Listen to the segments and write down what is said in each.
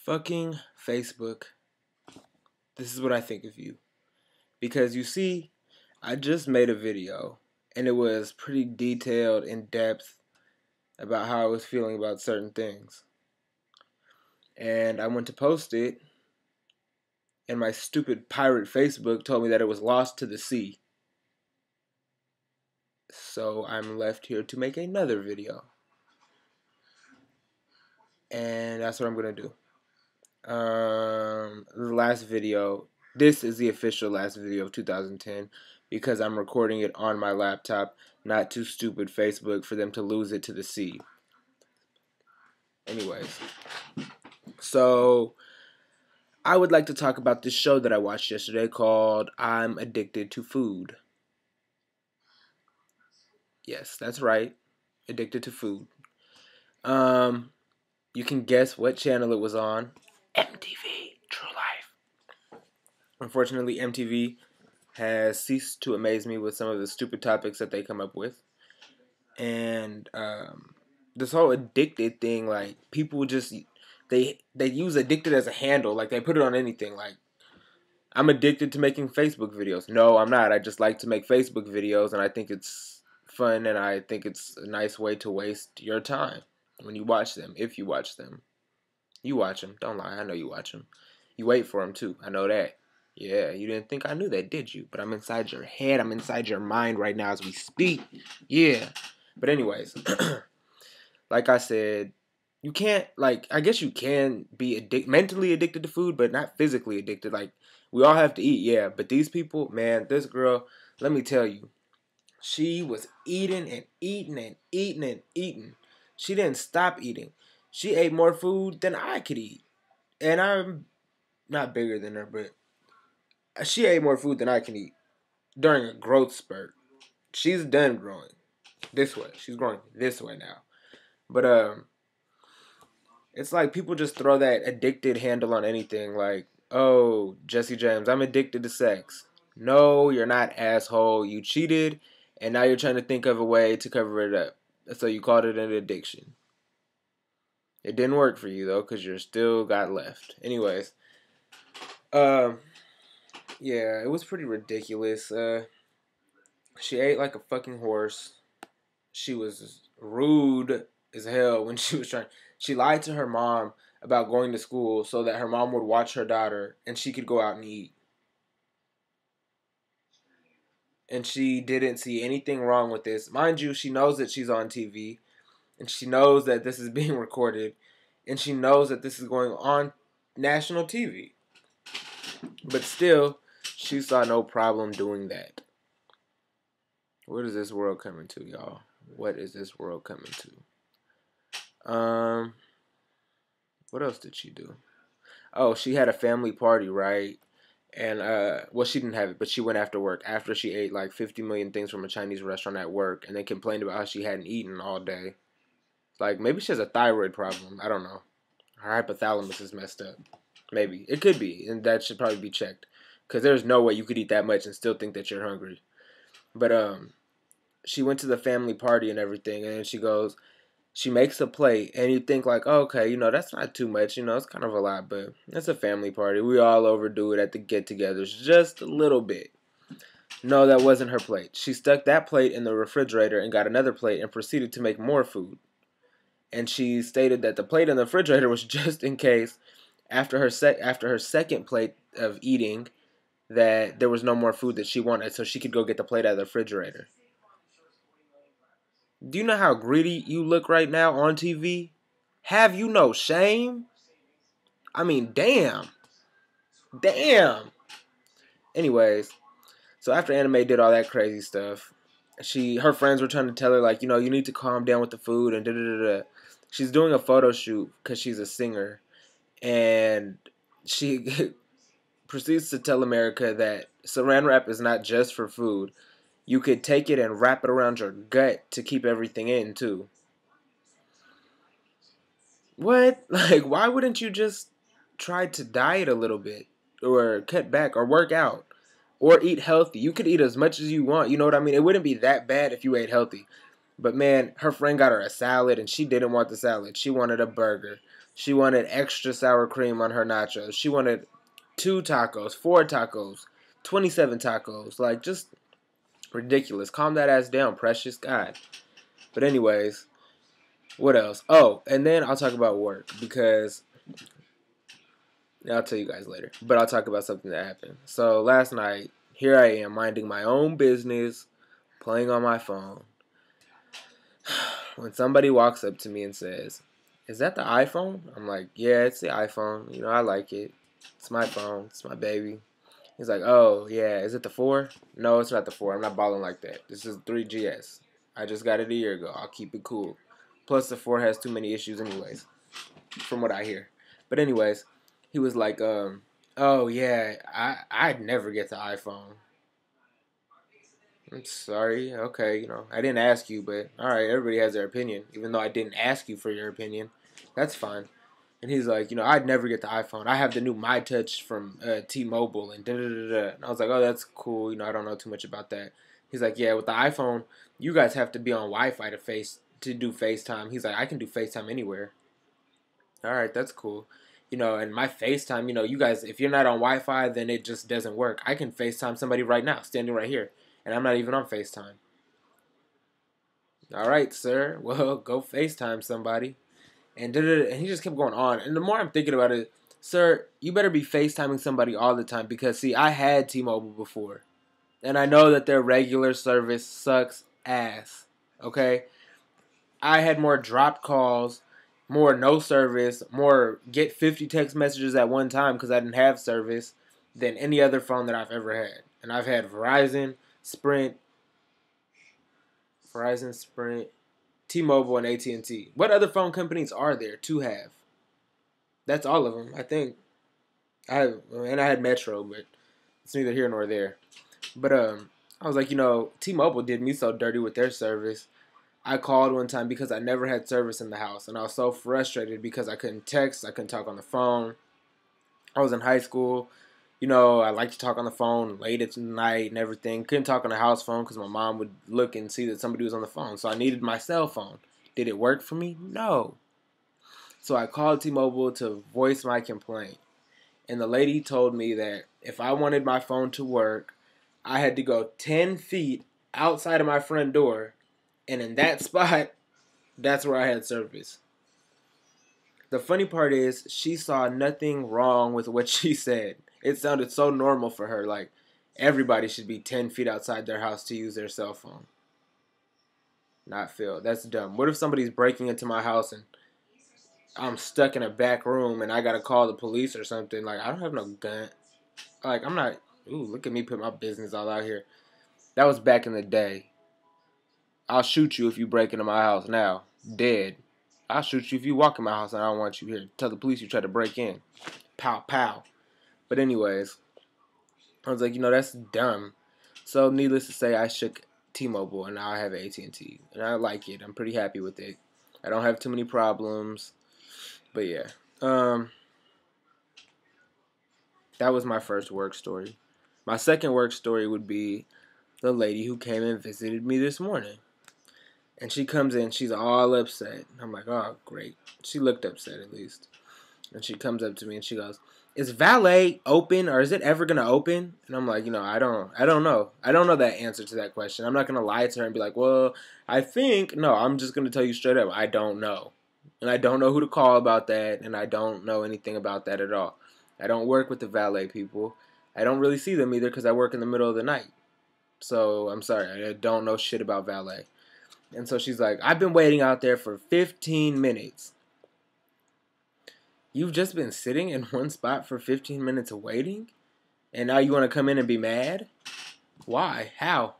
Fucking Facebook. This is what I think of you. Because you see, I just made a video and it was pretty detailed, in depth about how I was feeling about certain things. And I went to post it, and my stupid pirate Facebook told me that it was lost to the sea. So I'm left here to make another video. And that's what I'm going to do. The last video, this is the official last video of 2010 because I'm recording it on my laptop, not too stupid Facebook for them to lose it to the sea. Anyways, so I would like to talk about this show that I watched yesterday called I'm Addicted to Food. Yes, that's right. Addicted to Food. You can guess what channel it was on. MTV, True Life. Unfortunately, MTV has ceased to amaze me with some of the stupid topics that they come up with. And this whole addicted thing, like, people just, they use addicted as a handle. Like, they put it on anything. Like, I'm addicted to making Facebook videos. No, I'm not. I just like to make Facebook videos, and I think it's fun, and I think it's a nice way to waste your time when you watch them, if you watch them. You watch them. Don't lie. I know you watch them. You wait for them, too. I know that. Yeah, you didn't think I knew that, did you? But I'm inside your head. I'm inside your mind right now as we speak. Yeah. But anyways, like I said, you can't, like, I guess you can be mentally addicted to food, but not physically addicted. Like, we all have to eat, yeah. But these people, man, this girl, let me tell you, she was eating and eating and eating and eating. She didn't stop eating. She ate more food than I could eat. And I'm not bigger than her, but she ate more food than I can eat during a growth spurt. She's done growing this way. She's growing this way now. But it's like people just throw that addicted handle on anything. Like, oh, Jesse James, I'm addicted to sex. No, you're not, asshole. You cheated, and now you're trying to think of a way to cover it up. So you called it an addiction. It didn't work for you, though, because you're still got left. Anyways, yeah, it was pretty ridiculous. She ate like a fucking horse. She was rude as hell when she was trying. She lied to her mom about going to school so that her mom would watch her daughter and she could go out and eat. And she didn't see anything wrong with this. Mind you, she knows that she's on TV. And she knows that this is being recorded. And she knows that this is going on national TV. But still, she saw no problem doing that. What is this world coming to, y'all? What is this world coming to? What else did she do? Oh, she had a family party, right? And, well, she didn't have it, but she went after work. After she ate like 50 million things from a Chinese restaurant at work, and then complained about how she hadn't eaten all day. Like, maybe she has a thyroid problem. I don't know. Her hypothalamus is messed up. Maybe. It could be, and that should probably be checked. Because there's no way you could eat that much and still think that you're hungry. But, she went to the family party and everything, and then she makes a plate, and you think like, oh, okay, you know, that's not too much, you know, it's kind of a lot, but it's a family party. We all overdo it at the get-togethers just a little bit. No, that wasn't her plate. She stuck that plate in the refrigerator and got another plate and proceeded to make more food. And she stated that the plate in the refrigerator was just in case, after her second plate of eating, that there was no more food that she wanted, so she could go get the plate out of the refrigerator. Do you know how greedy you look right now on TV? Have you no shame? I mean, damn. Damn. Anyways, so after Anime did all that crazy stuff, her friends were trying to tell her, like, you know, you need to calm down with the food and da-da-da-da. She's doing a photo shoot because she's a singer. And she proceeds to tell America that saran wrap is not just for food. You could take it and wrap it around your gut to keep everything in, too. What? Like, why wouldn't you just try to diet a little bit? Or cut back, or work out? Or eat healthy? You could eat as much as you want, you know what I mean? It wouldn't be that bad if you ate healthy. But man, her friend got her a salad, and she didn't want the salad. She wanted a burger. She wanted extra sour cream on her nachos. She wanted 2 tacos, 4 tacos, 27 tacos. Like, just ridiculous. Calm that ass down, precious. God. But anyways, what else? Oh, and then I'll talk about work because I'll tell you guys later. But I'll talk about something that happened. So last night, here I am minding my own business, playing on my phone. When somebody walks up to me and says, "Is that the iPhone?" I'm like, "Yeah, it's the iPhone. You know, I like it. It's my phone. It's my baby." He's like, "Oh, yeah. Is it the 4? No, it's not the 4. I'm not balling like that. This is 3GS. I just got it a year ago. I'll keep it cool. Plus, the 4 has too many issues anyways, from what I hear." But anyways, he was like, "Oh, yeah, I'd never get the iPhone." I'm sorry. Okay, you know, I didn't ask you, but alright, everybody has their opinion. Even though I didn't ask you for your opinion, that's fine. And he's like, you know, I'd never get the iPhone. I have the new My Touch from T-Mobile and da da da da. And I was like, oh, that's cool. You know, I don't know too much about that. He's like, yeah, with the iPhone, you guys have to be on Wi-Fi to do FaceTime. He's like, I can do FaceTime anywhere. All right, that's cool. You know, and my FaceTime, you know, you guys, if you're not on Wi-Fi, then it just doesn't work. I can FaceTime somebody right now, standing right here, and I'm not even on FaceTime. All right, sir. Well, go FaceTime somebody. And he just kept going on. And the more I'm thinking about it, sir, you better be FaceTiming somebody all the time because, see, I had T-Mobile before. And I know that their regular service sucks ass. Okay? I had more dropped calls, more no service, more get 50 text messages at one time because I didn't have service than any other phone that I've ever had. And I've had Verizon, Sprint, T-Mobile, and AT&T. What other phone companies are there to have? That's all of them, I think. I had Metro, but it's neither here nor there. But I was like, you know, T-Mobile did me so dirty with their service. I called one time because I never had service in the house, and I was so frustrated because I couldn't text, I couldn't talk on the phone. I was in high school. You know, I like to talk on the phone late at night and everything. Couldn't talk on the house phone because my mom would look and see that somebody was on the phone. So I needed my cell phone. Did it work for me? No. So I called T-Mobile to voice my complaint. And the lady told me that if I wanted my phone to work, I had to go 10 feet outside of my front door. And in that spot, that's where I had service. The funny part is, she saw nothing wrong with what she said. It sounded so normal for her, like everybody should be 10 feet outside their house to use their cell phone. Not Phil. That's dumb. What if somebody's breaking into my house and I'm stuck in a back room and I gotta call the police or something? Like, I don't have no gun. Like, I'm not. Ooh, look at me put my business all out here. That was back in the day. I'll shoot you if you break into my house now. Dead. I'll shoot you if you walk in my house and I don't want you here. Tell the police you tried to break in. Pow, pow. But anyways, I was like, you know, that's dumb. So needless to say, I shook T-Mobile and now I have AT&T. And I like it. I'm pretty happy with it. I don't have too many problems. But yeah. That was my first work story. My second work story would be the lady who came and visited me this morning. And she comes in, she's all upset. I'm like, oh, great. She looked upset at least. And she comes up to me and she goes, is valet open or is it ever going to open? And I'm like, you know, I don't know. I don't know that answer to that question. I'm not going to lie to her and be like, well, I think. No, I'm just going to tell you straight up, I don't know. And I don't know who to call about that. And I don't know anything about that at all. I don't work with the valet people. I don't really see them either because I work in the middle of the night. So I'm sorry. I don't know shit about valet. And so she's like, I've been waiting out there for 15 minutes. You've just been sitting in one spot for 15 minutes waiting? And now you want to come in and be mad? Why? How?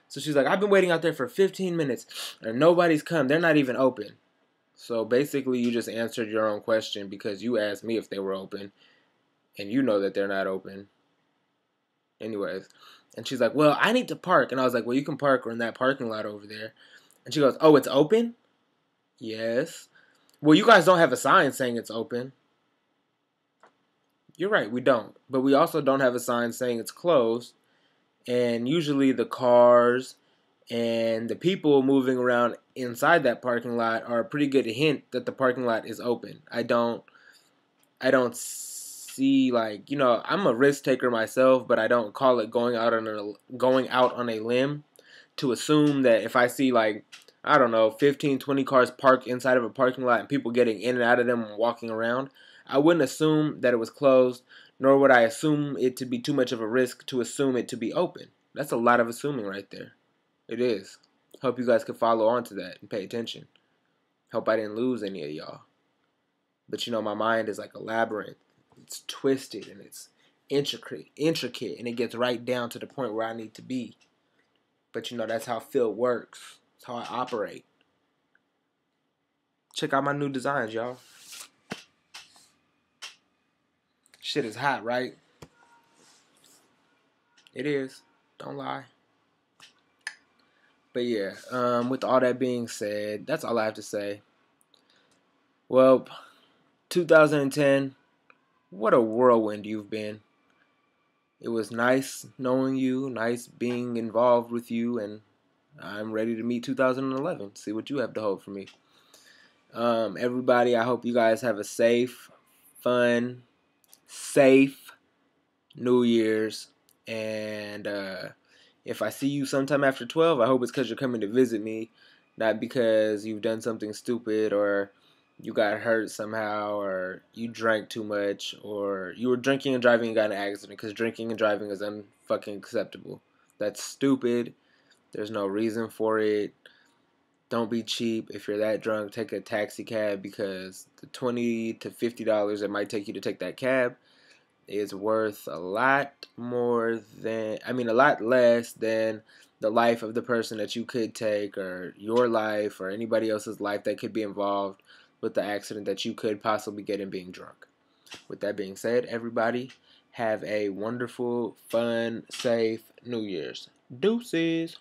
So she's like, I've been waiting out there for 15 minutes and nobody's come. They're not even open. So basically you just answered your own question because you asked me if they were open. And you know that they're not open. Anyways. And she's like, well, I need to park. And I was like, well, you can park in that parking lot over there. And she goes, oh, it's open? Yes. Well, you guys don't have a sign saying it's open. You're right, we don't. But we also don't have a sign saying it's closed. And usually the cars And the people moving around inside that parking lot are a pretty good hint that the parking lot is open. I don't see, like, I'm a risk taker myself, but I don't call it going out on a limb to assume that if I see, like, I don't know, 15, 20 cars parked inside of a parking lot and people getting in and out of them and walking around, I wouldn't assume that it was closed, nor would I assume it to be too much of a risk to assume it to be open. That's a lot of assuming right there. It is. Hope you guys could follow on to that and pay attention. Hope I didn't lose any of y'all. But my mind is like a labyrinth. It's twisted and it's intricate, and it gets right down to the point where I need to be. But that's how Phil works. That's how I operate. Check out my new designs, y'all. Shit is hot, right? It is. Don't lie. But yeah, with all that being said, that's all I have to say. Well, 2010, what a whirlwind you've been. It was nice knowing you, nice being involved with you, and I'm ready to meet 2011, see what you have to hold for me. Everybody, I hope you guys have a safe New Year's, and if I see you sometime after 12, I hope it's because you're coming to visit me, not because you've done something stupid, or you got hurt somehow, or you drank too much, or you were drinking and driving and got in an accident, because drinking and driving is unfucking acceptable. That's stupid. There's no reason for it. Don't be cheap. If you're that drunk, take a taxi cab, because the $20 to $50 it might take you to take that cab is worth a lot less than the life of the person that you could take, or your life, or anybody else's life that could be involved with the accident that you could possibly get in being drunk. With that being said, everybody, have a wonderful, fun, safe New Year's. Deuces.